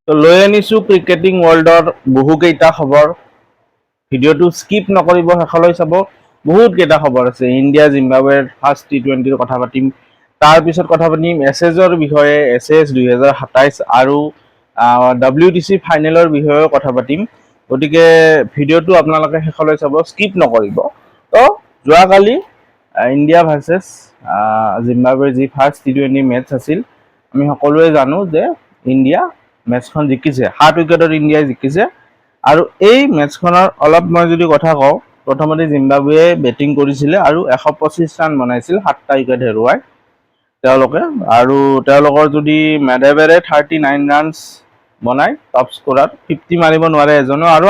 তো লৈ আনিছোঁ ক্ৰিকেটিং ৱৰ্ল্ডৰ বহুকেইটা খবৰ। ভিডিঅ'টো স্কিপ নকৰিব, শেষলৈ চাব। বহুতকেইটা খবৰ আছে। ইণ্ডিয়া জিম্বাবৱেৰ ফাৰ্ষ্ট T20ৰ কথা পাতিম। তাৰপিছত কথা পাতিম এছএছৰ বিষয়ে, এছএছ 2027 আৰু WTC ফাইনেলৰ বিষয়েও কথা পাতিম। গতিকে ভিডিঅ'টো আপোনালোকে শেষলৈ চাব, স্কিপ নকৰিব। তো যোৱাকালি ইণ্ডিয়া ভাৰ্চেছ জিম্বাবৱেৰ যি ফাৰ্ষ্ট T20 মেটচ আছিল, আমি সকলোৱে জানো যে ইণ্ডিয়া মেটচখন জিকিছে, 7 উইকেটত ইণ্ডিয়াই জিকিছে। আৰু এই মেটচখনৰ অলপ মই যদি কথা কওঁ, প্ৰথমতে জিম্বাবৱে বেটিং কৰিছিলে আৰু 125 ৰান বনাইছিল 7টা উইকেট হেৰুৱাই তেওঁলোকে। আৰু তেওঁলোকৰ যদি মেডেবেৰে 39 ৰানছ বনাই টপ স্ক'ৰাৰ, 50 মাৰিব নোৱাৰে এজনো। আৰু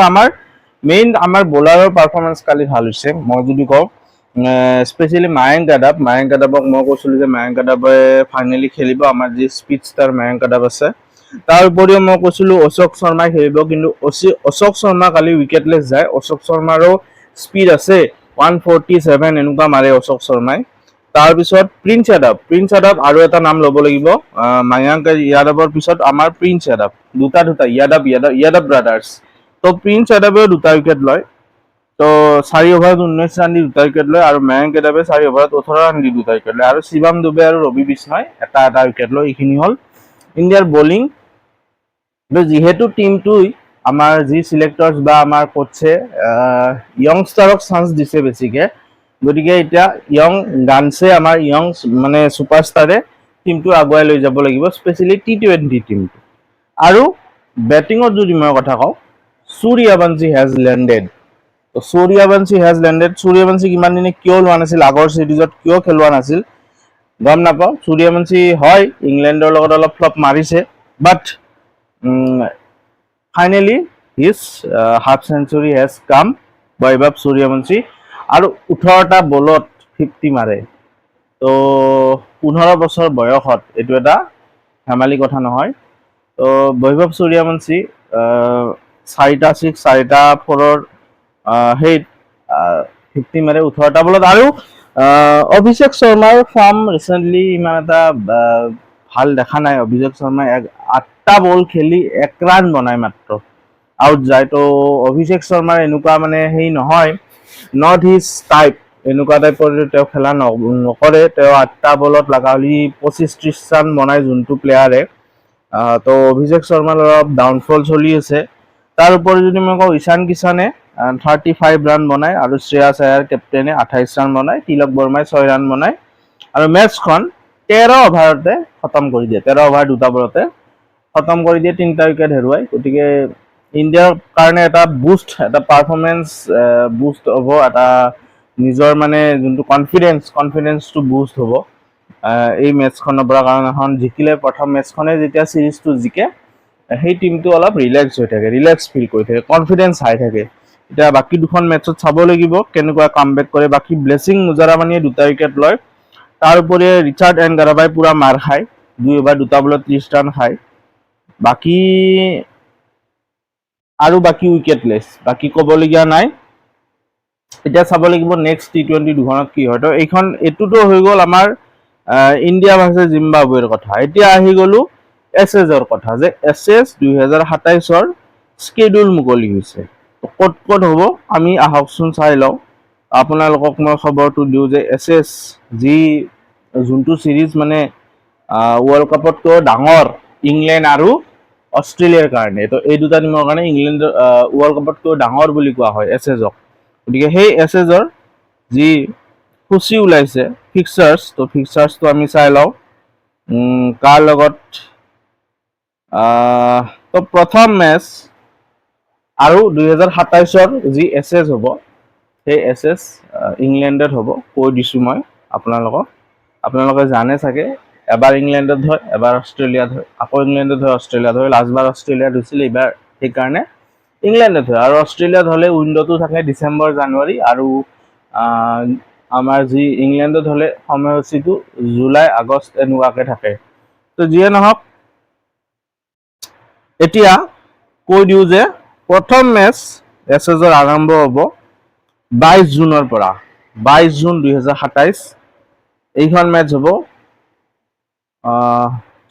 আমাৰ বলাৰৰ পাৰফৰ্মেঞ্চ কালি ভাল হৈছে। মই যদি কওঁ স্পেচিয়েলি মায়াংক যাদৱক মই কৈছিলোঁ যে মায়াংক যাদৱে ফাইনেলি খেলিব, আমাৰ যি স্পীড ষ্টাৰ মায়াংক যাদৱ আছে। তাৰ উপৰিও মই কৈছিলোঁ অশোক শৰ্মাই খেলিব, কিন্তু অশোক শৰ্মা কালি উইকেটলেছ যায়। অশোক শৰ্মাৰো স্পীড আছে, 147 এনেকুৱা মাৰে অশোক শৰ্মাই। তাৰপিছত প্ৰিন্স যাদৱ আৰু এটা নাম ল'ব লাগিব, মায়াংক যাদৱৰ পিছত আমাৰ প্ৰিন্স যাদৱ, দুটা যাদৱ ব্ৰাদাৰ্ছ। তো প্ৰিন্স যাদৱেও 2টা উইকেট লয়। তো 4 অভাৰত 19 ৰান দি 2টা উইকেট লয়, আৰু মায়াংক যাদৱে 4 অভাৰত 18 ৰান দি 2টা উইকেট লয়। আৰু শিৱম দুবে আৰু ৰবি বিষ্ণয় এটা উইকেট লয়। এইখিনি হ'ল ইণ্ডিয়াৰ বলিং। যিহেতু টিমটোই আমাৰ যি চিলেক্টৰ্ছ বা আমাৰ কোচে য়ংষ্টাৰক চান্স দিছে বেছিকে, গতিকে এতিয়া গানছে আমাৰ মানে ছুপাৰষ্টাৰে টিমটো আগুৱাই লৈ যাব লাগিব, স্পেচিয়েলি T20 টিমটো। আৰু বেটিঙত যদি মই কথা কওঁ, সূৰ্যবংশী হেজ লেণ্ডেড। তো সূৰ্যবংশী কিমান দিনে কিয় লোৱা নাছিল, আগৰ চিৰিজত কিয় খেলোৱা নাছিল গম নাপাওঁ। সূৰ্যবংশী হয় ইংলেণ্ডৰ লগত অলপ ফ্লপ মাৰিছে, but finally his half century has come, বৈভৱ সূৰ্যবংশী। আৰু 18টা বলত 50 মাৰে। তো 15 বছৰ বয়সত এইটো এটা ধেমালি কথা নহয়। তো বৈভৱ সূৰ্যবংশী 4টা 6 4টা 4ৰ সেইত 50 মাৰে 18টা বলত। আৰু অভিষেক শৰ্মাৰ ফৰ্ম ৰিচেণ্টলি ইমান এটা ভাল দেখা নাই। অভিষেক শৰ্মাই 8টা বল খেলি 1 ৰান বনাই মাত্ৰ, আউট যায়। তো অভিষেক শৰ্মাৰ এনেকুৱা মানে সেই নহয়, নট হিজ টাইপ, এনেকুৱা টাইপৰ তেওঁ খেলা নকৰে। তেওঁ 8টা বলত লগা হ'লে 25-30 ৰান বনাই যোনটো প্লেয়াৰে। তো অভিষেক শৰ্মাৰ অলপ ডাউনফল চলি আছে। তাৰ উপৰি যদি মই কওঁ, ঈশান কিষাণে 35 ৰান বনায়, আৰু শ্ৰেয়াছ আয়াৰ কেপ্টেইনে 28 ৰান বনায়, তিলক বৰ্মাই 6 ৰান বনায়। আৰু মেটচখন 13 অভাৰতে খতম কৰি দিয়ে, 13 অভাৰ 2টা বলতে খতম কৰি দিয়ে, 3টা উইকেট হেৰুৱাই। গতিকে ইণ্ডিয়াৰ কাৰণে এটা বুষ্ট, এটা পাৰফৰ্মেঞ্চ বুষ্ট হ'ব, এটা নিজৰ মানে যোনটো কনফিডেঞ্চটো বুষ্ট হ'ব এই মেটচখনৰ পৰা। কাৰণ এখন জিকিলে, প্ৰথম মেটচখনে যেতিয়া চিৰিজটো জিকে, সেই টিমটো অলপ ৰিলেক্স হৈ থাকে, ৰিলেক্স ফিল কৰি থাকে, কনফিডেঞ্চ হাই থাকে। এতিয়া বাকী দুখন মেটচত চাব লাগিব কেনেকুৱা কামবেক কৰে। বাকী ব্লেছিং মুজাৰামানীয়ে 2টা উইকেট লয়। তাৰ উপৰি ৰিচাৰ্ড এণ্ড গাৰাবাই পুৰা মাৰ খায়, 2 অভাৰ 2টা বলত 30 ৰান খায়। বাকী উইকেটলেছ, বাকী ক'বলগীয়া নাই। এতিয়া চাব লাগিব নেক্সট T20 দুখনত কি হয়। তো এইটোতো হৈ গ'ল আমাৰ ইণ্ডিয়া ভাৰ্চেছ জিম্বাবৱেৰ কথা। এতিয়া আহি গ'লো এছএছৰ কথা, যে এছএছ 2027ৰ স্কেডিউল মুকলি হৈছে। ক'ত হ'ব আমি আহকচোন চাই লওঁ। আপোনালোকক মই খবৰটো দিওঁ যে এছএছ যোনটো চিৰিজ মানে ৱৰ্ল্ড কাপতকৈ ডাঙৰ ইংলেণ্ড আৰু অষ্ট্ৰেলিয়াৰ কাৰণে, তো এই দুটা টিমৰ কাৰণে ইংলেণ্ডৰ ৱৰ্ল্ড কাপতকৈ ডাঙৰ বুলি কোৱা হয় এছএছক। গতিকে সেই এছএছৰ যি সূচী ওলাইছে ফিক্সাৰ্ছ, তো ফিক্সাৰ্ছটো আমি চাই লওঁ কাৰ লগত। তো প্ৰথম মেচ আৰু 2027ৰ যি এছএছ হ'ব, সেই এছএছ ইংলেণ্ডত হ'ব। কৈ দিছোঁ মই আপোনালোকে জানে চাগে, এবাৰ ইংলেণ্ডত হয়, এবাৰ অষ্ট্ৰেলিয়াত হয়, আকৌ ইংলেণ্ডত হয়, অষ্ট্ৰেলিয়াত হয়। লাষ্টবাৰ অষ্ট্ৰেলিয়াত হৈছিল, এইবাৰ সেইকাৰণে ইংলেণ্ডত হয়। আৰু অষ্ট্ৰেলিয়াত হ'লে উইণ্ডোটো থাকে ডিচেম্বৰ জানুৱাৰী, আৰু আমাৰ যি ইংলেণ্ডত হ'লে সময়সূচীটো জুলাই আগষ্ট এনেকুৱাকৈ থাকে। তো যিয়ে নহওক, এতিয়া কৈ দিওঁ যে প্ৰথম মেচ এছএছৰ আৰম্ভ হ'ব 22 জুনৰ পৰা, 22 জুন 2027। এইখন মেচ হ'ব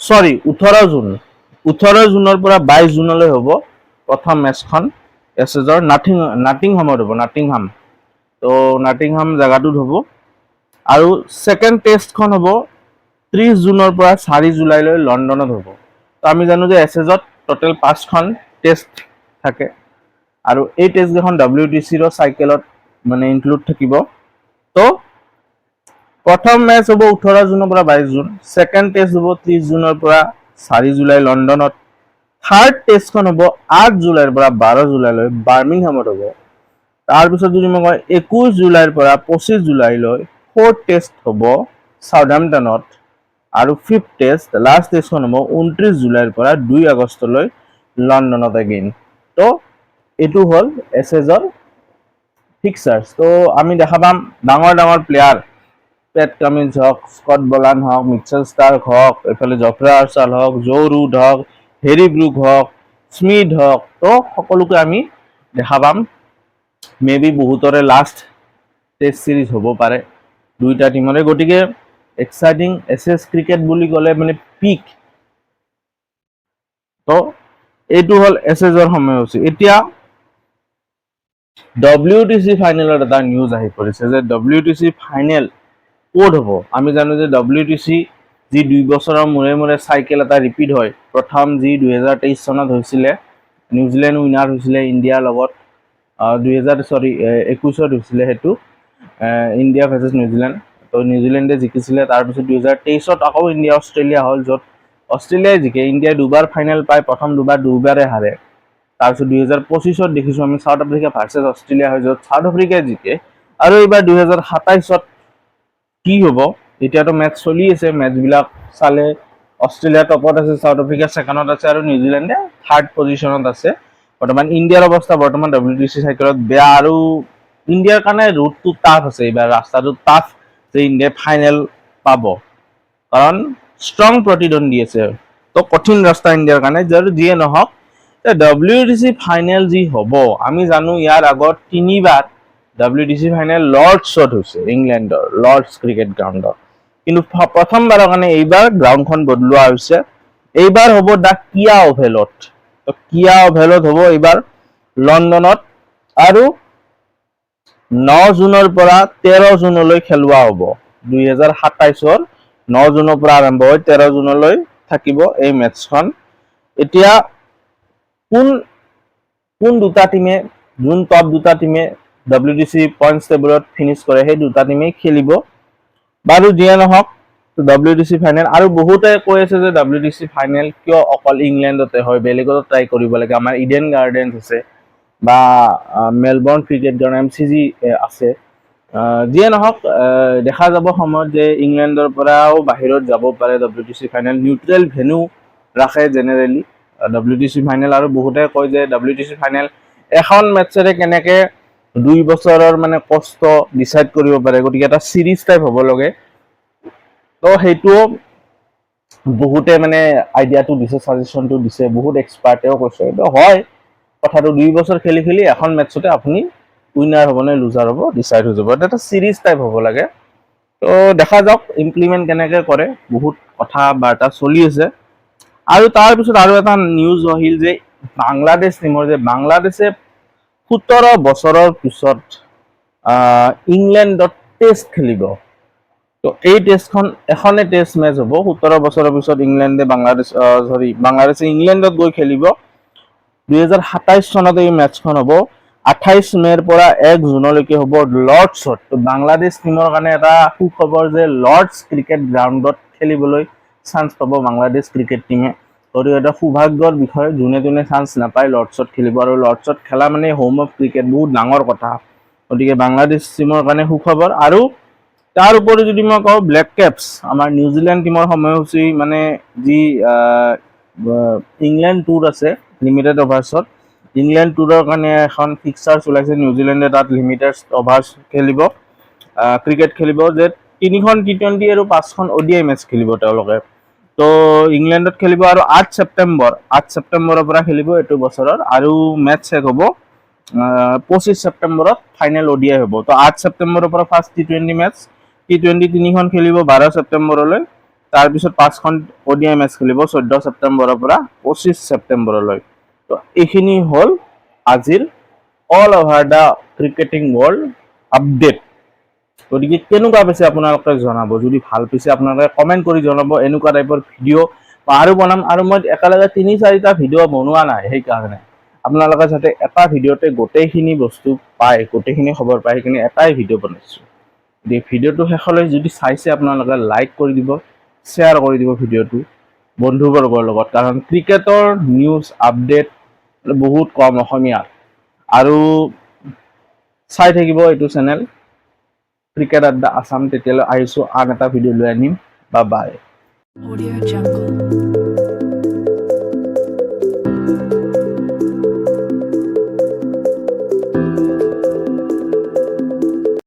18 জুন 18 জুনৰ পৰা 22 জুনলৈ হ'ব প্ৰথম মেচখন এছেজৰ নাটিংহামত হ'ব, নাটিংহাম। তো নাটিংহাম জেগাটোত হ'ব। আৰু ছেকেণ্ড টেষ্টখন হ'ব 30 জুনৰ পৰা 4 জুলাইলৈ লণ্ডনত হ'ব। তো আমি জানো যে এছেজত টোটেল 5খন টেষ্ট থাকে আৰু এই টেষ্টকেইখন WTCৰ চাইকেলত মানে ইনক্লুড থাকিব। তো প্ৰথম মেচ হ'ব 18 জুনৰ পৰা 22 জুন, ছেকেণ্ড টেষ্ট হ'ব 30 জুনৰ পৰা 4 জুলাই লণ্ডনত, থাৰ্ড টেষ্টখন হ'ব 8 জুলাইৰ পৰা 12 জুলাইলৈ বাৰ্মিংহামত হ'ব। তাৰপিছত যদি মই কওঁ 21 জুলাইৰ পৰা 25 জুলাইলৈ ফ'ৰ্থ টেষ্ট হ'ব চাউদাম্পটনত, আৰু ফিফ্থ টেষ্ট লাষ্ট টেষ্টখন হ'ব 29 জুলাইৰ পৰা 2 আগষ্টলৈ লণ্ডনত এগেইন। তো এইটো হ'ল এছেজৰ ফিক্সাৰ্ছ। তো আমি দেখা পাম ডাঙৰ ডাঙৰ প্লেয়াৰ, পেট কামিন্স হওক, স্কট বলান হওক, মিচেল ষ্টাৰ্ক হওক, এইফালে জফ্ৰা আৰ্চাল হওক, জো ৰুড হওক, হেৰি ব্ৰুক হওক, স্মিথ হওক, তো সকলোকে আমি দেখা পাম। মে বি বহুতৰে লাষ্ট টেষ্ট চিৰিজ হ'ব পাৰে দুইটা টিমৰে। গতিকে এক্সাইটিং এছেজ ক্ৰিকেট বুলি ক'লে মানে পিক। তো এইটো হ'ল এছেজৰ সময়সূচী। এতিয়া WTC ফাইনেলত এটা নিউজ আহি পৰিছে যে WTC ফাইনেল ক'ত হ'ব। আমি জানো যে WTC যি 2 বছৰৰ মূৰে মূৰে চাইকেল এটা ৰিপিট হয়। প্ৰথম যি 2023 চনত হৈছিলে, নিউজিলেণ্ড উইনাৰ হৈছিলে ইণ্ডিয়াৰ লগত, 2021 হৈছিলে সেইটো, ইণ্ডিয়া ভাৰ্চেছ নিউজিলেণ্ড। তো নিউজিলেণ্ডে জিকিছিলে। তাৰপিছত 2023 আকৌ ইণ্ডিয়া অষ্ট্ৰেলিয়া হ'ল, য'ত অষ্ট্ৰেলিয়াই জিকে। ইণ্ডিয়াই দুবাৰ ফাইনেল পায়, প্ৰথম দুবাৰে হাৰে। তাৰপিছত 2025 দেখিছোঁ আমি চাউথ আফ্ৰিকা ভাৰ্চেছ অষ্ট্ৰেলিয়া হয়, য'ত চাউথ আফ্ৰিকাই জিকে। আৰু এইবাৰ 2027 কি হ'ব, এতিয়াতো মেটচ চলি আছে। মেটচবিলাক চালে অষ্ট্ৰেলিয়া টপত আছে, চাউথ আফ্ৰিকা ছেকেণ্ডত আছে, আৰু নিউজিলেণ্ডে থাৰ্ড পজিশ্যনত আছে বৰ্তমান। ইণ্ডিয়াৰ অৱস্থা বৰ্তমান WTC চাইকেলত বেয়া, আৰু ইণ্ডিয়াৰ কাৰণে ৰুটটো টাফ আছে এইবাৰ, ৰাস্তাটো টাফ যে ইণ্ডিয়াই ফাইনেল পাব, কাৰণ ষ্ট্ৰং প্ৰতিদ্বন্দ্বী আছে। তো কঠিন ৰাস্তা ইণ্ডিয়াৰ কাৰণে। যিয়ে নহওক, WTC ফাইনেল যি হ'ব, আমি জানো ইয়াৰ আগত 3বাৰ WTC ফাইনেল লৰ্ডছত হৈছে, ইংলেণ্ডৰ লৰ্ডছ ক্ৰিকেট গ্ৰাউণ্ডত। কিন্তু প্ৰথমবাৰৰ কাৰণে এইবাৰ গ্ৰাউণ্ডখন বদলোৱা হৈছে। এইবাৰ হ'ব দ্য কিয়া অভেলত। তো কিয়া অভেলত হ'ব এইবাৰ লণ্ডনত, আৰু 9 জুনৰ পৰা 13 জুনলৈ খেলোৱা হ'ব। 2027 9 জুনৰ পৰা আৰম্ভ হৈ 13 জুনলৈ থাকিব এই মেটচখন। এতিয়া কোন দুটা টিমে, যোন টপ দুটা টিমে WTC পইণ্টছ টেবুলত ফিনিছ কৰে, সেই দুটা টিমেই খেলিব। বাৰু যিয়ে নহওক, WTC ফাইনেল। আৰু বহুতে কৈ আছে যে WTC ফাইনেল কিয় অকল ইংলেণ্ডতে হয়, বেলেগতো ট্ৰাই কৰিব লাগে। আমাৰ ইডেন গাৰ্ডেনছ আছে বা মেলবৰ্ণ ক্ৰিকেট গ্ৰাউণ্ড MCG আছে। যিয়ে নহওক, দেখা যাব সময়ত যে ইংলেণ্ডৰ পৰাও বাহিৰত যাব পাৰে WTC ফাইনেল। নিউট্ৰেল ভেন্যু ৰাখে জেনেৰেলি WTC ফাইনেল। আৰু বহুতে কয় যে WTC ফাইনেল এখন মেটচেৰে কেনেকে 2 বছৰৰ মানে কষ্ট ডিচাইড কৰিব পাৰে, গতিকে এটা চিৰিজ টাইপ হ'ব লাগে। তো সেইটোও বহুতে মানে আইডিয়াটো দিছে, ছাজেশ্যনটো দিছে, বহুত এক্সপাৰ্টেও কৈছে। এইটো হয় কথাটো, 2 বছৰ খেলি খেলি এখন মেটচতে আপুনি উইনাৰ হ'ব নে লুজাৰ হ'ব ডিচাইড হৈ যাব। এটা চিৰিজ টাইপ হ'ব লাগে। তো দেখা যাওক ইমপ্লিমেণ্ট কেনেকৈ কৰে, বহুত কথা বাৰ্তা চলি আছে। আৰু তাৰপিছত আৰু এটা নিউজ আহিল যে বাংলাদেশ টিমৰ, যে বাংলাদেশে 17 বছৰৰ পিছত ইংলেণ্ডত টেষ্ট খেলিব। তো এই টেষ্টখন এখনে টেষ্ট মেচ হ'ব। 17 বছৰৰ পিছত বাংলাদেশে ইংলেণ্ডত গৈ খেলিব। 2027 চনত এই মেচখন হ'ব। 28 মে'ৰ পৰা 1 জুনলৈকে হ'ব লৰ্ডছত। তো বাংলাদেশ টিমৰ কাৰণে এটা সুখবৰ যে লৰ্ডছ ক্ৰিকেট গ্ৰাউণ্ডত খেলিবলৈ চান্স পাব বাংলাদেশ ক্ৰিকেট টিমে। গতিকে এটা সৌভাগ্যৰ বিষয়, যোনে চান্স নাপায় লৰ্ডছত খেলিব। আৰু লৰ্ডছত খেলা মানে হোম অফ ক্ৰিকেট, বহুত ডাঙৰ কথা। গতিকে বাংলাদেশ টিমৰ কাৰণে সুখবৰ। আৰু তাৰ উপৰি যদি মই কওঁ, ব্লেক কেপছ আমাৰ নিউজিলেণ্ড টিমৰ সময়সূচী, মানে যি ইংলেণ্ড টুৰ আছে লিমিটেড অভাৰ্ছত, ইংলেণ্ড টুৰৰ কাৰণে এখন ফিক্সাৰ্ছ ওলাইছে। নিউজিলেণ্ডে তাত লিমিটেড অভাৰ্ছ খেলিব, ক্ৰিকেট খেলিব, যে 3খন T20 আৰু 5খন ODI মেচ খেলিব তেওঁলোকে। তো ইংলেণ্ডত খেলিব, আৰু 8 ছেপ্টেম্বৰৰ পৰা খেলিব এইটো বছৰৰ। আৰু মেচ শেষ হ'ব 25 ছেপ্টেম্বৰত, ফাইনেল ODI হ'ব। তো 8 ছেপ্টেম্বৰৰ পৰা ফাৰ্ষ্ট T20 মেচ, T20 3খন খেলিব 12 ছেপ্টেম্বৰলৈ। তাৰপিছত 5খন ODI মেচ খেলিব 14 ছেপ্টেম্বৰৰ পৰা 25 ছেপ্টেম্বৰলৈ। তো এইখিনি হ'ল আজিৰ all over the cricketing world update. গতিকে কেনেকুৱা পাইছে আপোনালোকে জনাব, যদি ভাল পাইছে আপোনালোকে কমেণ্ট কৰি জনাব। এনেকুৱা টাইপৰ ভিডিঅ' আৰু বনাম, আৰু মই একেলগে 3-4টা ভিডিঅ' বনোৱা নাই, সেইকাৰণে আপোনালোকে যাতে এটা ভিডিঅ'তে গোটেইখিনি বস্তু পায়, গোটেইখিনি খবৰ পায়, সেইখিনি এটাই ভিডিঅ' বনাইছোঁ। গতিকে ভিডিঅ'টো শেষলৈ যদি চাইছে আপোনালোকে লাইক কৰি দিব, শ্বেয়াৰ কৰি দিব ভিডিঅ'টো বন্ধুবৰ্গৰ লগত, কাৰণ ক্ৰিকেটৰ নিউজ আপডেট বহুত কম অসমীয়াত। আৰু চাই থাকিব এইটো চেনেল ক্ৰিকেট আড্ডা আছাম। তেতিয়ালৈ আহিছোঁ আন এটা ভিডিঅ' লৈ আনিম। Bye bye.